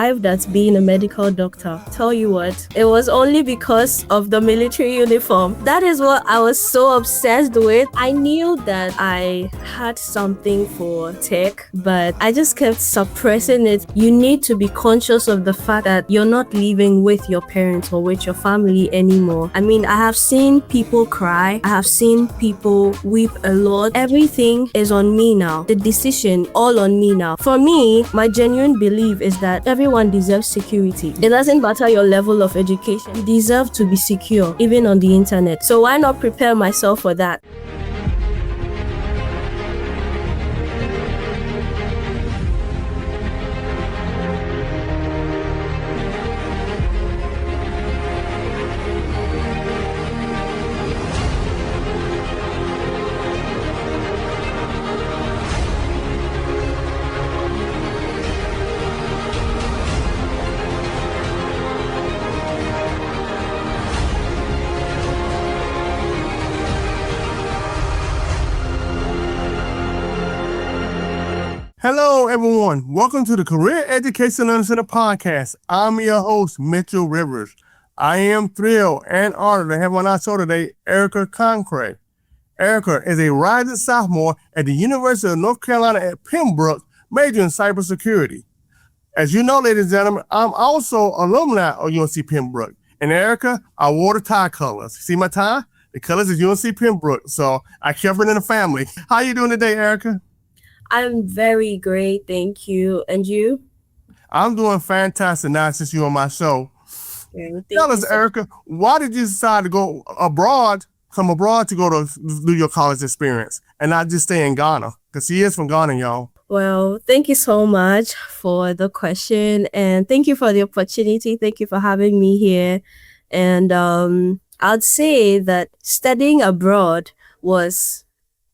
arrived at being a medical doctor. Tell you what, it was only because of the military uniform. That is what I was so obsessed with. I knew that I had something for tech, but I just kept suppressing it. You need to be conscious of the fact that you're not living with your parents or with your family anymore. I mean, I have seen people cry. I have seen people weep a lot. Everything is on me now. The decision all on me now. For me, my genuine belief is that everyone deserves security. It doesn't matter your level of education. You deserve to be secure, even on the internet. So why not prepare myself for that? Hello, everyone. Welcome to the Career Education Learning Center podcast. I'm your host, Mitchell Rivers. I am thrilled and honored to have on our show today, Erika Concrey. Erika is a rising sophomore at the University of North Carolina at Pembroke, majoring in cybersecurity. As you know, ladies and gentlemen, I'm also alumni of UNC Pembroke. And Erika, I wore the tie colors. See my tie? The colors is UNC Pembroke. So I kept it in the family. How you doing today, Erika? I'm very great, thank you. And you? I'm doing fantastic now since you're on my show. Tell us, Erika, why did you decide to go abroad, come abroad to go to do your college experience and not just stay in Ghana? Because she is from Ghana, y'all. Well, thank you so much for the question and thank you for the opportunity. Thank you for having me here. And I'd say that studying abroad was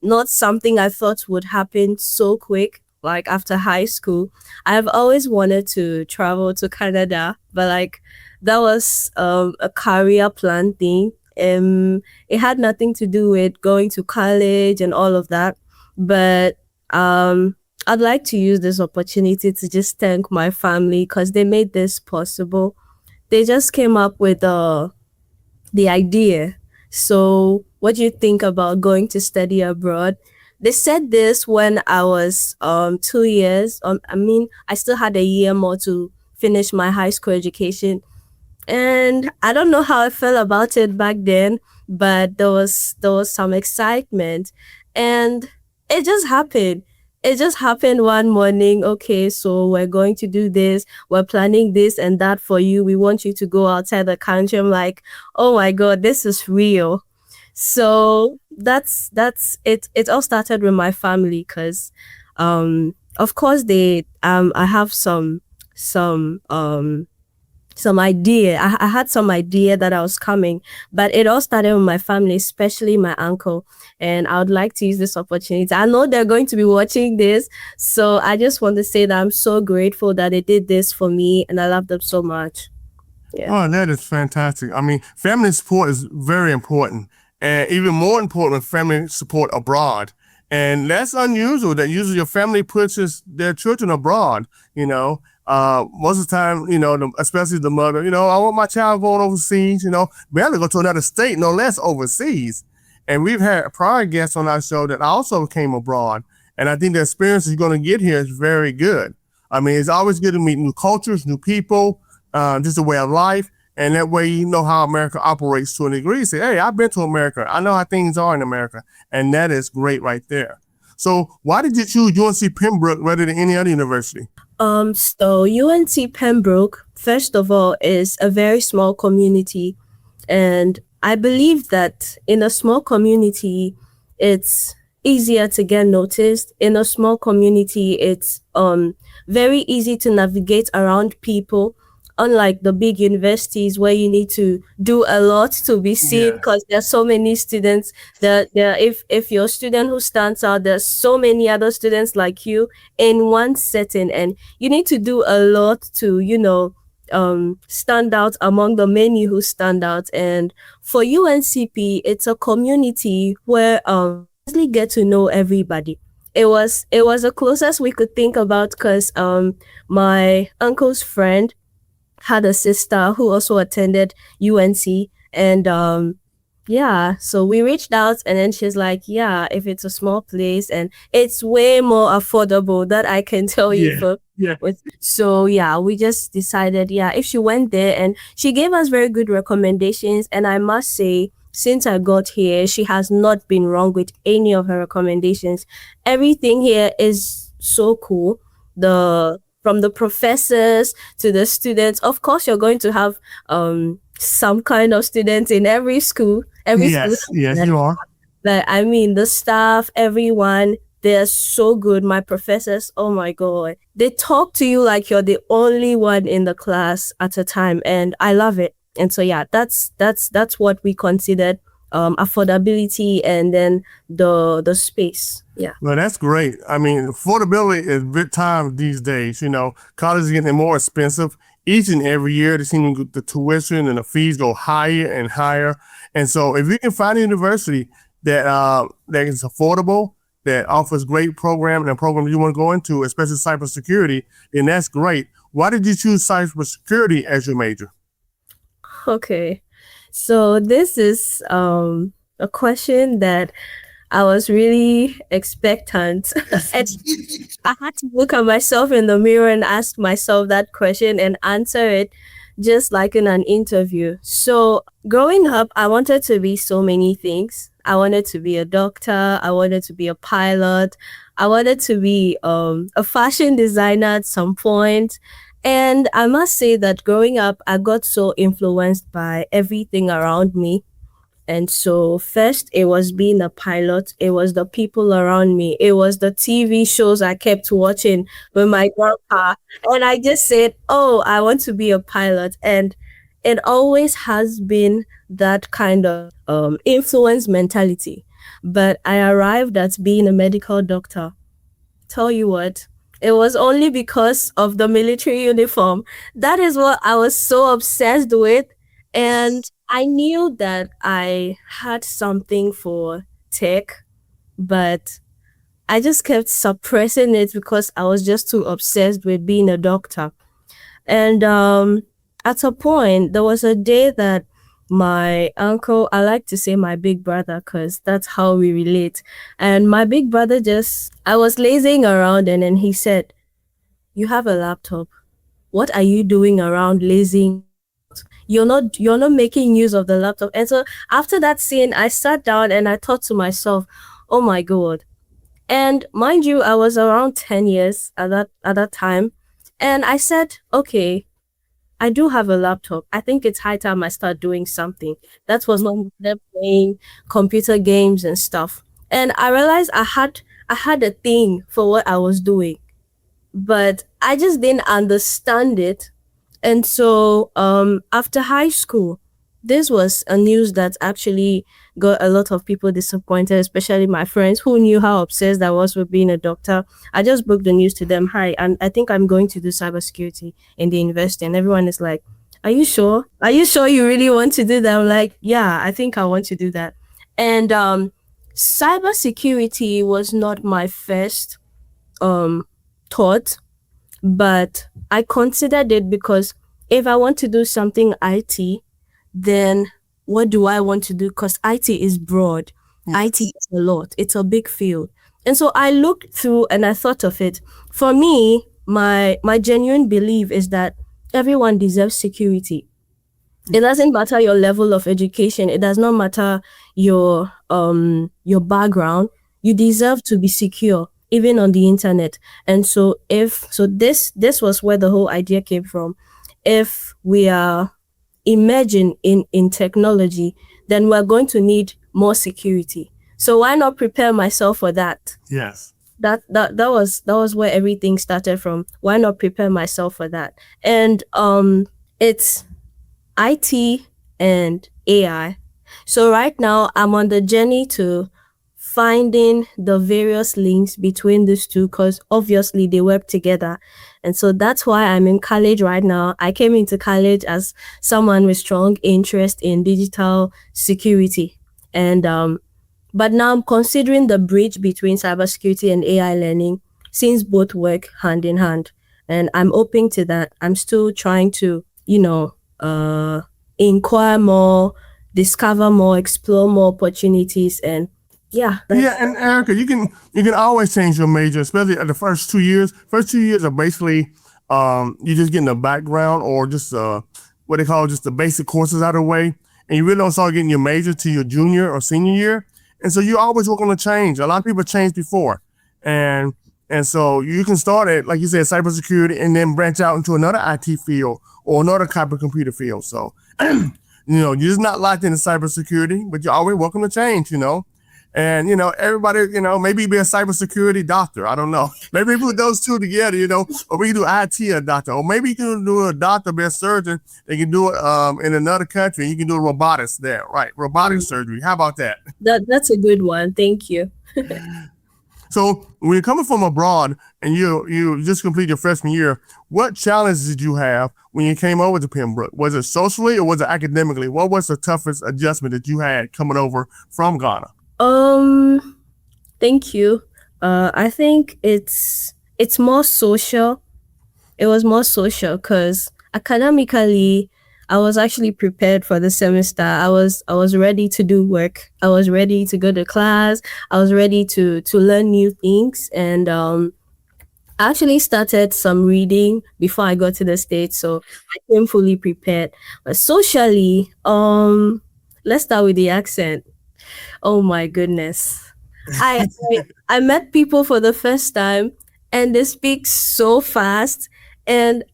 not something I thought would happen so quick, like after high school. I've always wanted to travel to Canada, but that was a career plan thing. It had nothing to do with going to college and all of that. But I'd like to use this opportunity to just thank my family because they made this possible. They just came up with the idea. So what do you think about going to study abroad? They said this when I was 2 years. I still had a year more to finish my high school education. And I don't know how I felt about it back then, but there was some excitement. And it just happened. It just happened one morning. Okay, so we're going to do this. We're planning this and that for you. We want you to go outside the country. I'm like, oh my God, this is real. So that's it. It all started with my family because, of course, I have some idea. I had some idea that I was coming, but it all started with my family, especially my uncle. And I would like to use this opportunity. I know they're going to be watching this, so I just want to say that I'm so grateful that they did this for me, and I love them so much. Yeah. Oh, that is fantastic. I mean, family support is very important, and even more important, family support abroad. And that's unusual that usually your family pushes their children abroad, most of the time, especially the mother, I want my child going overseas, barely go to another state, no less overseas. And we've had prior guests on our show that also came abroad. And I think the experience you're going to get here is very good. I mean, it's always good to meet new cultures, new people, just a way of life. And that way, you know how America operates to a degree. Say, hey, I've been to America. I know how things are in America. And that is great right there. So why did you choose UNC Pembroke rather than any other university? So UNC Pembroke, first of all, is a very small community. And I believe that in a small community, it's easier to get noticed. In a small community, it's very easy to navigate around people. Unlike the big universities where you need to do a lot to be seen because there's so many students that if you're a student who stands out, there's so many other students like you in one setting and you need to do a lot to, stand out among the many who stand out. And for UNCP, it's a community where you get to know everybody. it was the closest we could think about because my uncle's friend had a sister who also attended UNC, and yeah, so we reached out, and then she's like, yeah, if it's a small place and it's way more affordable, that I can tell you Yeah. for Yeah. so yeah, we just decided, yeah, if she went there, and she gave us very good recommendations, and I must say, since I got here, she has not been wrong with any of her recommendations. Everything here is so cool. The From the professors to the students. Of course, you're going to have some kind of students in every school. Every school Yes. Yes, you are. but I mean, the staff, everyone, they're so good. My professors, oh my God. They talk to you like you're the only one in the class at a time. And I love it. And so yeah, that's what we considered affordability, and then the space. Yeah. Well, that's great. I mean, affordability is big time these days. You know, college is getting more expensive each and every year. They seem the tuition and the fees go higher and higher. And so, if you can find a university that is affordable, that offers great program and a program you want to go into, especially cybersecurity, then that's great. Why did you choose cybersecurity as your major? Okay. So this is a question that I was really expectant. And I had to look at myself in the mirror and ask myself that question and answer it just like in an interview. So, growing up, I wanted to be so many things. I wanted to be a doctor, I wanted to be a pilot, I wanted to be a fashion designer at some point. And I must say that growing up, I got so influenced by everything around me. And so, first, it was being a pilot. It was the people around me. It was the TV shows I kept watching with my grandpa. And I just said, oh, I want to be a pilot. And it always has been that kind of influence mentality. But I arrived at being a medical doctor. Tell you what, it was only because of the military uniform. That is what I was so obsessed with. And I knew that I had something for tech, but I just kept suppressing it because I was just too obsessed with being a doctor. And at a point, there was a day that my uncle, I like to say my big brother because that's how we relate. And my big brother I was lazing around, and then he said, you have a laptop. What are you doing around lazing? You're not making use of the laptop. And so after that scene, I sat down and I thought to myself, oh my God. And mind you, I was around 10 years at that time. And I said, okay, I do have a laptop. I think it's high time I start doing something. That was not them playing computer games and stuff. And I realized I had a thing for what I was doing, but I just didn't understand it. And so after high school, this was a news that actually got a lot of people disappointed, especially my friends who knew how obsessed I was with being a doctor. I just broke the news to them. Hi, and I think I'm going to do cybersecurity in the university. And everyone is like, are you sure? Are you sure you really want to do that? I'm like, yeah, I think I want to do that. And cybersecurity was not my first thought, but I considered it because if I want to do something IT, then what do I want to do? Because IT is broad. IT is a lot. It's a big field. And so I looked through and I thought of it. For me, my genuine belief is that everyone deserves security. It doesn't matter your level of education. It does not matter your background. You deserve to be secure, even on the internet. And so this was where the whole idea came from. If we are emerging in technology, then we're going to need more security. So why not prepare myself for that? Yes. That was where everything started from. Why not prepare myself for that? And it's IT and AI. So right now I'm on the journey to finding the various links between these two because obviously they work together. And so that's why I'm in college right now. I came into college as someone with strong interest in digital security. And But now I'm considering the bridge between cybersecurity and AI learning, since both work hand in hand. And I'm open to that. I'm still trying to, inquire more, discover more, explore more opportunities, and yeah, Yeah, that's and Erica, you can always change your major, especially at the first 2 years. First 2 years are basically you just getting the background or just what they call just the basic courses out of the way, and you really don't start getting your major to your junior or senior year. And so you always work on a change. A lot of people change before, and and so you can start at like you said cybersecurity and then branch out into another IT field or another type of computer field. So you're just not locked into cybersecurity, but you're always welcome to change. And everybody, maybe be a cybersecurity doctor. I don't know. Maybe put those two together, or we can do IT a doctor, or maybe you can do a doctor, be a surgeon. They can do it in another country. You can do robotics there, right? Robotic surgery. How about that? that's a good one. Thank you. So when you're coming from abroad and you just complete your freshman year, what challenges did you have when you came over to Pembroke? Was it socially or was it academically? What was the toughest adjustment that you had coming over from Ghana? Um, Thank you. I think it's more social. It was more social because academically, I was actually prepared for the semester. I was ready to do work. I was ready to go to class. I was ready to learn new things, and I actually started some reading before I got to the States, so I came fully prepared. But socially, let's start with the accent. Oh my goodness. I met people for the first time, and they speak so fast, and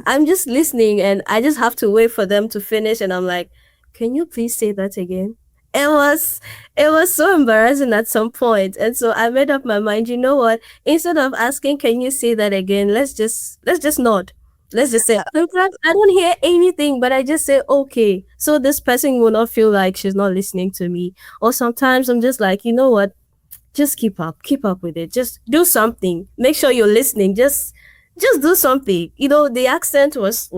I'm just listening, and I just have to wait for them to finish, and I'm like, "Can you please say that again?" It was it was so embarrassing at some point. And so I made up my mind, you know what? Instead of asking, "Can you say that again?" Let's just nod. Let's just say, "Sometimes I don't hear anything, but I just say okay." So this person will not feel like she's not listening to me. Or sometimes I'm just like, you know what? Just keep up with it. Just do something. Make sure you're listening. Just do something. The accent was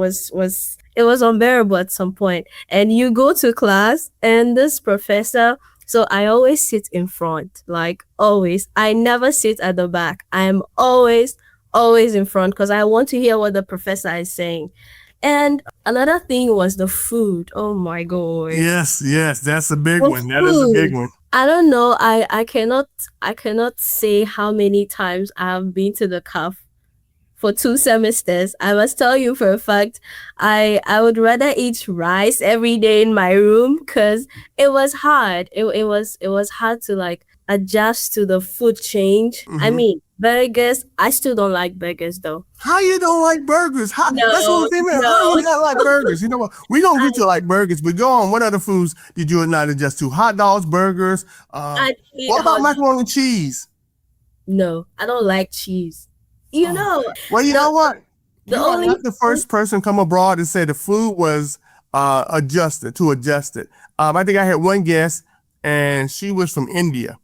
it was unbearable at some point. And you go to class, and this professor, so I always sit in front, like always. I never sit at the back. I am always in front because I want to hear what the professor is saying. And another thing was the food. Oh my god. Yes, that's a big The one. That is a big food. one. I don't know. I cannot say how many times I've been to the CAF for 2 semesters. I must tell you for a fact, I would rather eat rice every day in my room because it was hard. It was hard to like adjust to the food change. I Hmm. mean, burgers. I still don't like burgers though. How you don't like burgers? That's what No, I'm saying, man. How no. you not like burgers? You know what? We gonna get you like burgers, but go on. What other foods did you not adjust to? Hot dogs, burgers. I eat What about hot. macaroni and cheese? No, I don't like cheese. You Oh, know, well, you know the what? the You are only not the food. first person come abroad and say the food was adjusted to adjust it. I think I had one guest, and she was from India,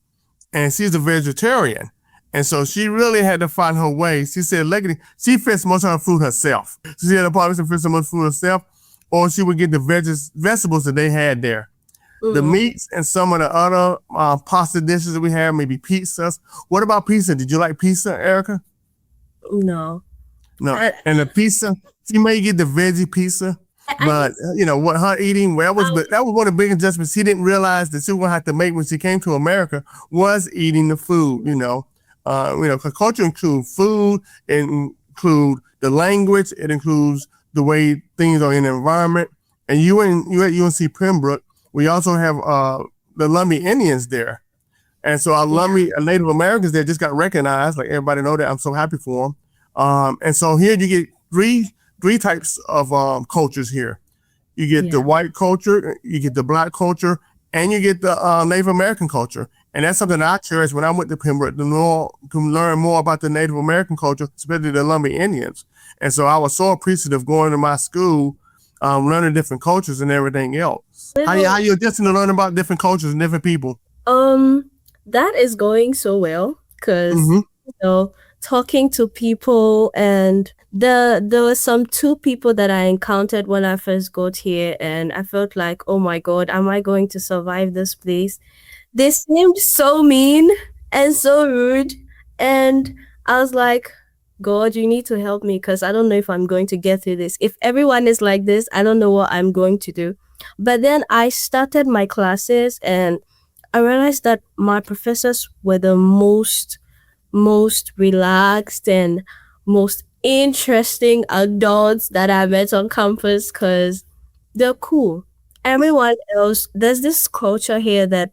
and she's a vegetarian. And so she really had to find her way. She said, Leggedy, she fixed most of her food herself. She had a problem to fix some of the food herself, or she would get the vegetables that they had there. The Mm, meats and some of the other pasta dishes that we have, maybe pizzas. What about pizza? Did you like pizza, Erica? no. No. I, And the pizza, she may get the veggie pizza, I but just what her eating, well, I, that was one of the big adjustments she didn't realize that she was gonna have to make when she came to America was eating the food. 'Cause culture includes food, it includes the language, it includes the way things are in the environment. And you at UNC Pembroke, we also have the Lumbee Indians there. And so our yeah, Lumbee Native Americans there just got recognized. Like everybody know that. I'm so happy for them. And so here you get three types of cultures here. You get the yeah, white culture, you get the black culture, and you get the Native American culture. And that's something that I cherish when I went to Pembroke to learn more about the Native American culture, especially the Lumbee Indians. And so I was so appreciative going to my school, learning different cultures and everything else. How little. you adjusting to learn about different cultures and different people? Um, that is going so well because Hmm. talking to people, and there were some two people that I encountered when I first got here, and I felt like, oh my god, am I going to survive this place? They seemed so mean and so rude. And I was like, God, you need to help me because I don't know if I'm going to get through this. If everyone is like this, I don't know what I'm going to do. But then I started my classes and I realized that my professors were the most relaxed and most interesting adults that I met on campus because they're cool. Everyone else, there's this culture here that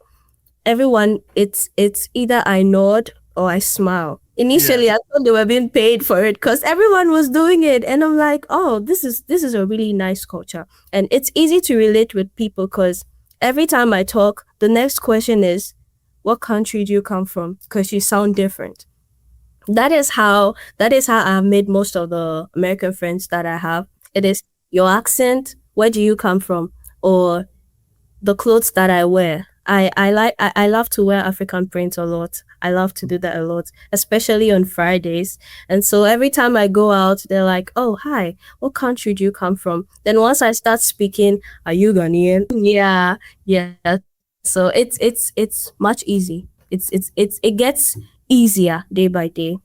everyone it's either I nod or I smile. Initially, I Yes. thought they were being paid for it because everyone was doing it, and I'm like, oh, this is a really nice culture, and it's easy to relate with people because every time I talk, the next question is, what country do you come from? Because you sound different. That is how I've made most of the American friends that I have. It is your accent, where do you come from, or the clothes that I wear. I love to wear African print a lot. I love to do that a lot, especially on Fridays. And so every time I go out, they're like, "Oh, hi. What country do you come from?" Then once I start speaking, "Are you Ghanaian?" Yeah, yeah. So it's much easy. It gets easier day by day.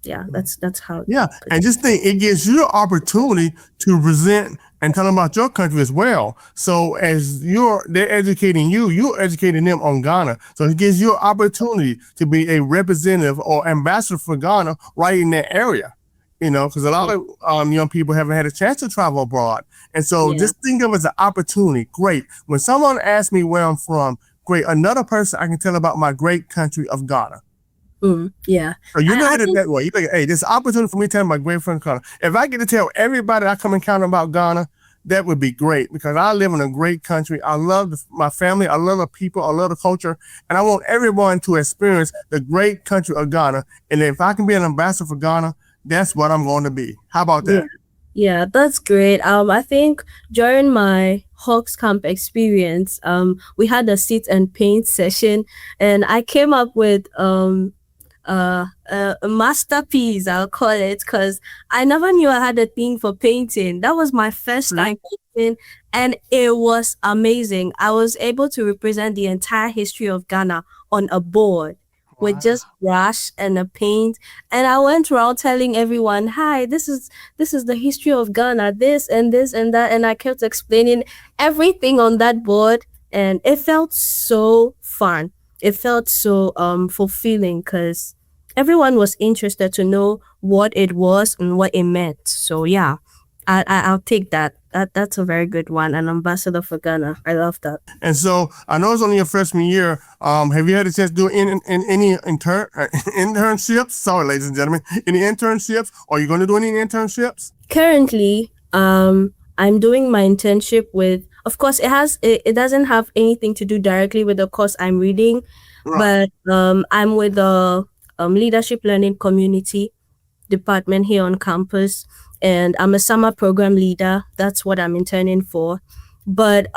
Yeah, that's how. Yeah, and just think, it gives you an opportunity to present and tell them about your country as well. So as they're educating you, you're educating them on Ghana. So it gives you an opportunity to be a representative or ambassador for Ghana right in that area. Because a lot of young people haven't had a chance to travel abroad, and so Yeah. just think of it as an opportunity. Great. When someone asks me where I'm from, great. Another person I can tell about my great country of Ghana. Yeah. So you look I at it think that way. You think, hey, this opportunity for me to tell my great friend Ghana. If I get to tell everybody I come encounter about Ghana, that would be great because I live in a great country. I love my family. I love the people. I love the culture. And I want everyone to experience the great country of Ghana. And if I can be an ambassador for Ghana, that's what I'm going to be. How about yeah. that? Yeah, that's great. I think during my Hawks camp experience, we had a sit and paint session, and I came up with a masterpiece, I'll call it, because I never knew I had a thing for painting. That was my first time painting, and it was amazing. I was able to represent the entire history of Ghana on a board with Wow. just brush and a paint, and I went around telling everyone, "Hi, this is the history of Ghana, this and that," and I kept explaining everything on that board, and it felt so fun. It felt so fulfilling because everyone was interested to know what it was and what it meant. So yeah, I'll take that. That's a very good one. An ambassador for Ghana. I love that. And so I know it's only your freshman year. Have you had a chance to do any internships? Sorry, ladies and gentlemen, any internships? Are you going to do any internships? Currently, I'm doing my internship with. Of course, it doesn't have anything to do directly with the course I'm reading, Right. but I'm with the leadership learning community department here on campus, and I'm a summer program leader. That's what I'm interning for. But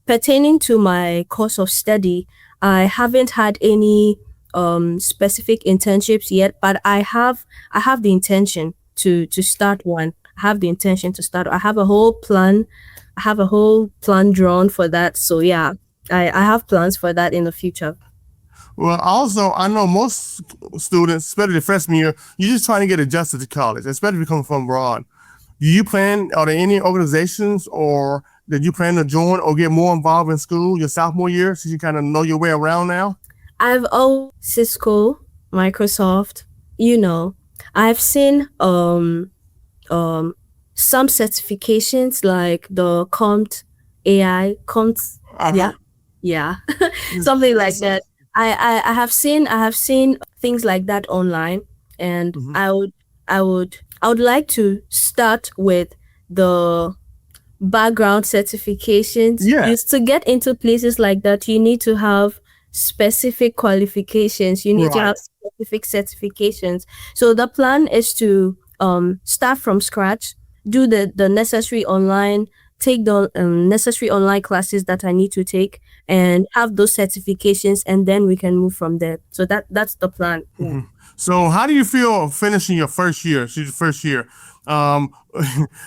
pertaining to my course of study, I haven't had any specific internships yet, but I have the intention to start one. I have the intention to start. I have a whole plan. I have a whole plan drawn for that. So yeah, I have plans for that in the future. Well, also, I know most students, especially the freshman year, you're just trying to get adjusted to college, especially if you come from abroad. Do you plan, are there any organizations or that you plan to join or get more involved in school your sophomore year since you kind of know your way around now? I've always Cisco, Microsoft, you know. I've seen um some certifications like the Compt AI, Compt, yeah, Uh-huh. yeah, Yes. something like Yes. that. I have seen things like that online, and Mhm. I would like to start with the background certifications. Yes. Used to get into places like that, you need to have specific qualifications. You need to Right. have specific certifications. So the plan is to start from scratch, do the necessary online, take the necessary online classes that I need to take, and have those certifications, and then we can move from there. So that's the plan. Yeah. Mhm. So, how do you feel finishing your first year? She's your first year. Um,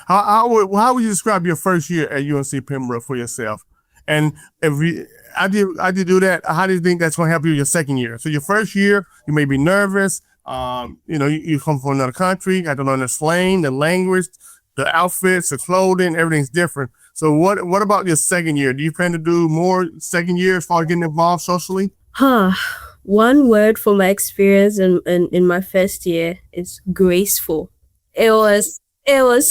how would you describe your first year at UNC Pembroke for yourself? And if we, I did do that, how do you think that's going to help you your second year? So your first year, you may be nervous. You come from another country, got to learn the slang, the language, the outfits, the clothing, everything's different. So what about your second year? Do you plan to do more second year as far as getting involved socially? Huh. One word for my experience in my first year is graceful. It was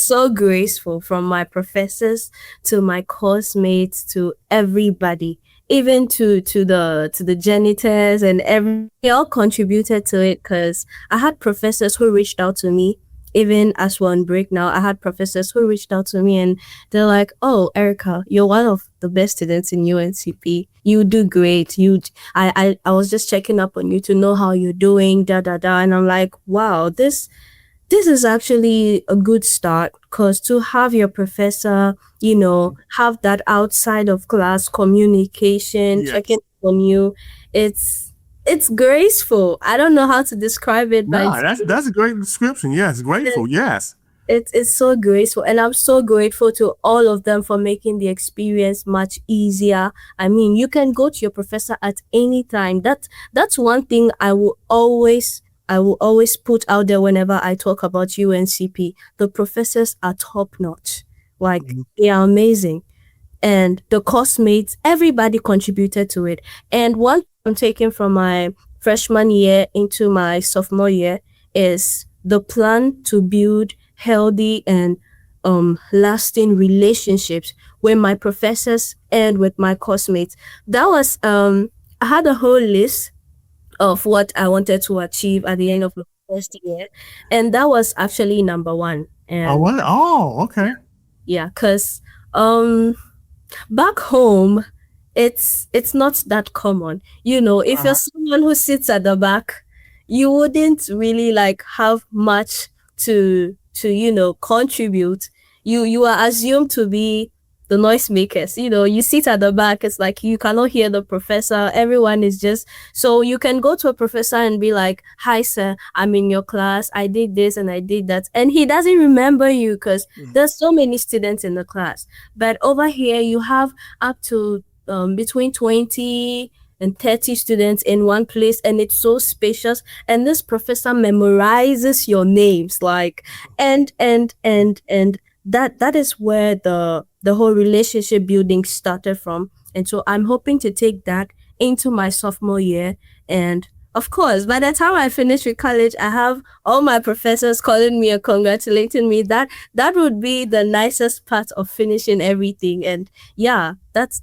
so graceful, from my professors to my course mates to everybody, even to the janitors and every they all contributed to it, because I had professors who reached out to me. Even as we're on break now, I had professors who reached out to me and they're like, "Oh, Erica, you're one of the best students in UNCP. You do great. I was just checking up on you to know how you're doing, da da da." And I'm like, "Wow, this is actually a good start, because to have your professor, have that outside of class communication, checking Yes. on you, it's graceful. I don't know how to describe it, but No, that's a great description. Yes, it's grateful. Yes. it's so graceful, and I'm so grateful to all of them for making the experience much easier. I mean, you can go to your professor at any time. That's one thing I will always put out there whenever I talk about UNCP. The professors are top notch. Like, Mhm. they are amazing, and the course mates, everybody contributed to it. And one thing I'm taking from my freshman year into my sophomore year is the plan to build healthy and lasting relationships with my professors and with my course mates. That was I had a whole list of what I wanted to achieve at the end of the first year, and that was actually number one. Oh, And what? Oh, okay. yeah, because um back home, it's not that common. If you're Uh-huh. someone who sits at the back, you wouldn't really like have much to contribute. You are assumed to be the noisemakers. You sit at the back, it's like you cannot hear the professor. Everyone is just, so you can go to a professor and be like, "Hi sir, I'm in your class. I did this and I did that." And he doesn't remember you because Mm. there's so many students in the class. But over here, you have up to between 20 and 30 students in one place, and it's so spacious. And this professor memorizes your names, like, and that is where the whole relationship building started from. And so I'm hoping to take that into my sophomore year. And of course, by the time I finish with college, I have all my professors calling me and congratulating me. That would be the nicest part of finishing everything. And yeah, that's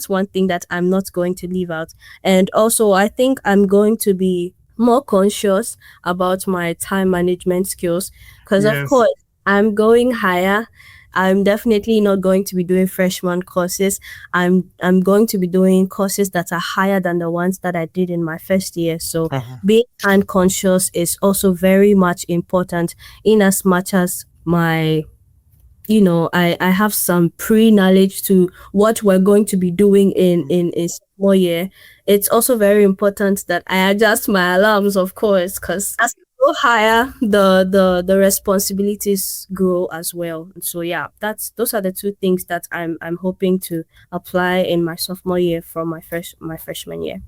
one thing that I'm not going to leave out. And also, I think I'm going to be more conscious about my time management skills, because of Yes. course I'm going higher. I'm definitely not going to be doing freshman courses. I'm going to be doing courses that are higher than the ones that I did in my first year. So Uh-huh. being time conscious is also very much important, in as much as I have some pre-knowledge to what we're going to be doing in small year. It's also very important that I adjust my alarms, of course, because as you go higher, the responsibilities grow as well. So yeah, those are the two things that I'm hoping to apply in my sophomore year from my freshman year.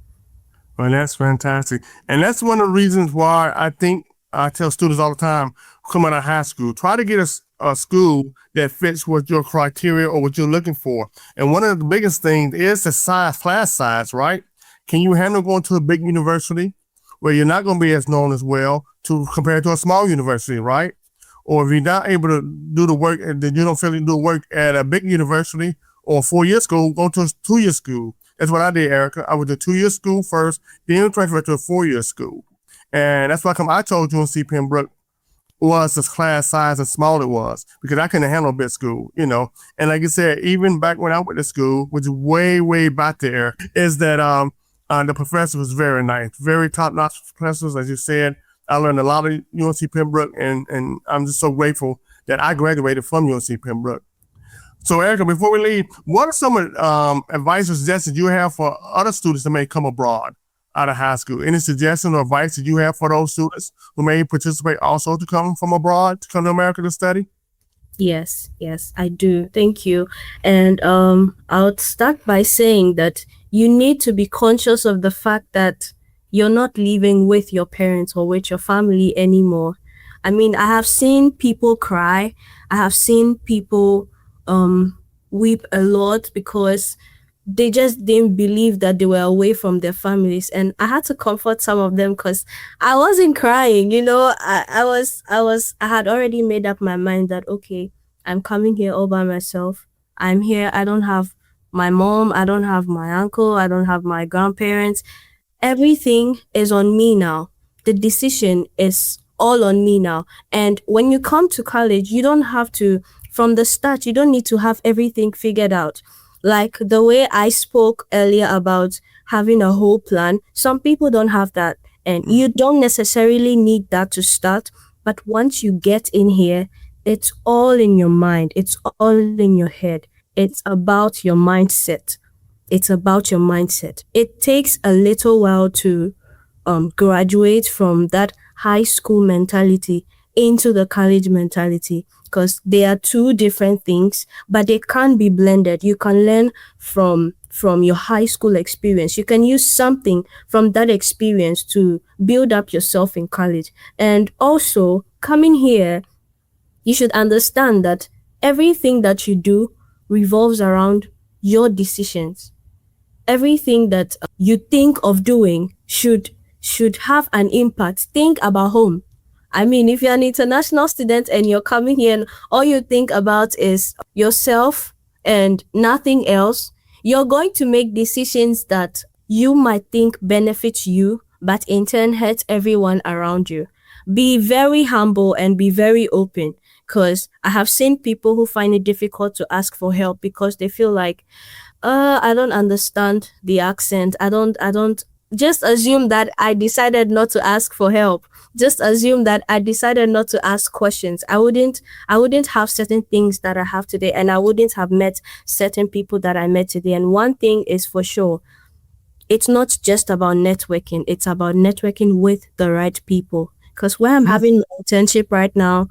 Well, that's fantastic. And that's one of the reasons why I think I tell students all the time, come out of high school, try to get a school that fits with your criteria or what you're looking for. And one of the biggest things is the size, class size, right? Can you handle going to a big university where you're not going to be as known as well to compared to a small university, right? Or if you're not able to do the work and then you don't feel you do work at a big university or 4 year school, go to a 2 year school. That's what I did, Erica. I went to 2 year school first, then transferred to a 4 year school. And that's why I told you UNC Pembroke was the class size and small it was because I couldn't handle a big school. And like I said, even back when I went to school, which is way, way back there, is that the professor was very nice, very top notch professors, as you said. I learned a lot of UNC Pembroke, and I'm just so grateful that I graduated from UNC Pembroke. So, Erica, before we leave, what are some advice or suggestions you have for other students that may come abroad out of high school? Any suggestions or advice that you have for those students who may participate also to come from abroad, to come to America to study? Yes, I do. Thank you. And I'll start by saying that you need to be conscious of the fact that you're not living with your parents or with your family anymore. I mean, I have seen people cry. I have seen people um weep a lot because they just didn't believe that they were away from their families, and I had to comfort some of them because I wasn't crying. I had already made up my mind that okay, I'm coming here all by myself. I'm here. I don't have my mom, I don't have my uncle, I don't have my grandparents. Everything is on me now. The decision is all on me now. And when you come to college, you don't have to, from the start, you don't need to have everything figured out. Like the way I spoke earlier about having a whole plan, some people don't have that. And you don't necessarily need that to start. But once you get in here, it's all in your mind, it's all in your head. It's about your mindset. It's about your mindset. It takes a little while to graduate from that high school mentality into the college mentality because they are two different things, but they can't be blended. You can learn from your high school experience. You can use something from that experience to build up yourself in college. And also, coming here, you should understand that everything that you do revolves around your decisions. Everything that you think of doing should have an impact. Think about home. I mean, if you're an international student and you're coming here and all you think about is yourself and nothing else, you're going to make decisions that you might think benefit you, but in turn hurt everyone around you. Be very humble and be very open because I have seen people who find it difficult to ask for help because they feel like I don't understand the accent. I don't just assume that I decided not to ask for help. Just assume that I decided not to ask questions. I wouldn't have certain things that I have today, and I wouldn't have met certain people that I met today. And one thing is for sure, it's not just about networking, it's about networking with the right people. Because where I'm having an internship right now,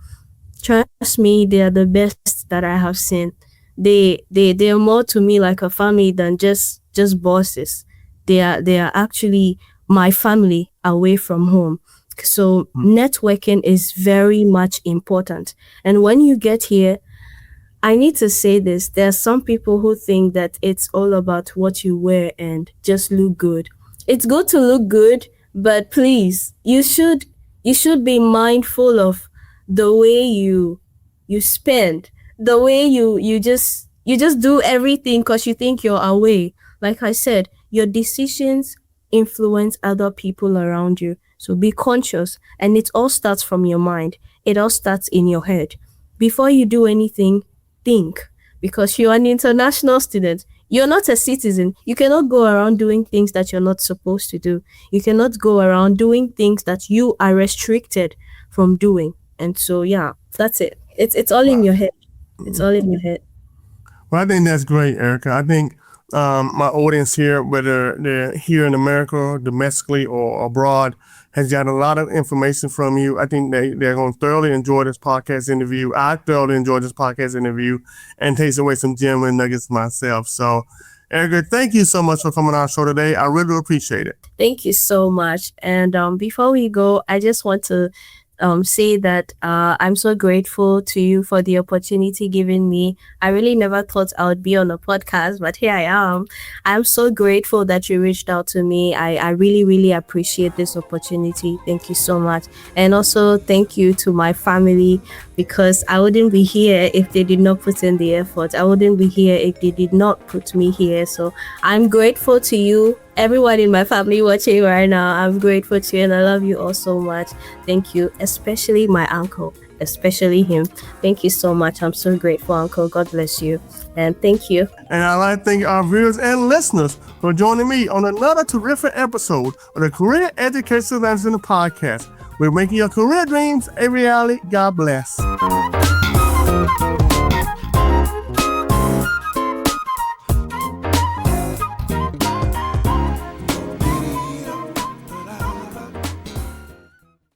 trust me, they are the best that I have seen. They're more to me like a family than just bosses. They are actually my family away from home. So networking is very much important. And when you get here, I need to say this. There are some people who think that it's all about what you wear and just look good. It's good to look good, but please, you should be mindful of the way you spend, the way you just do everything because you think you're away. Like I said, your decisions influence other people around you. So be conscious, and it all starts from your mind. It all starts in your head. Before you do anything, think, because you're an international student. You're not a citizen. You cannot go around doing things that you're not supposed to do. You cannot go around doing things that you are restricted from doing. And so yeah, that's it. It's all in your head. It's all in your head. Well, I think that's great, Erica. I think my audience here, whether they're here in America, domestically, or abroad, has got a lot of information from you. I think they're going to thoroughly enjoy this podcast interview. I thoroughly enjoyed this podcast interview and takes away some genuine nuggets myself. So, Erica, thank you so much for coming on our show today. I really appreciate it. Thank you so much. And before we go, I just want to say that I'm so grateful to you for the opportunity given me. I really never thought I would be on a podcast, but here I am. I'm so grateful that you reached out to me. I really, really appreciate this opportunity. Thank you so much. And also thank you to my family, because I wouldn't be here if they did not put in the effort. I wouldn't be here if they did not put me here. So I'm grateful to you, everyone in my family watching right now. I'm grateful to you and I love you all so much. Thank you, especially my uncle, especially him. Thank you so much. I'm so grateful, Uncle. God bless you. And thank you. And I'd like to thank our viewers and listeners for joining me on another terrific episode of the Career Education Center podcast. We're making your career dreams a reality. God bless.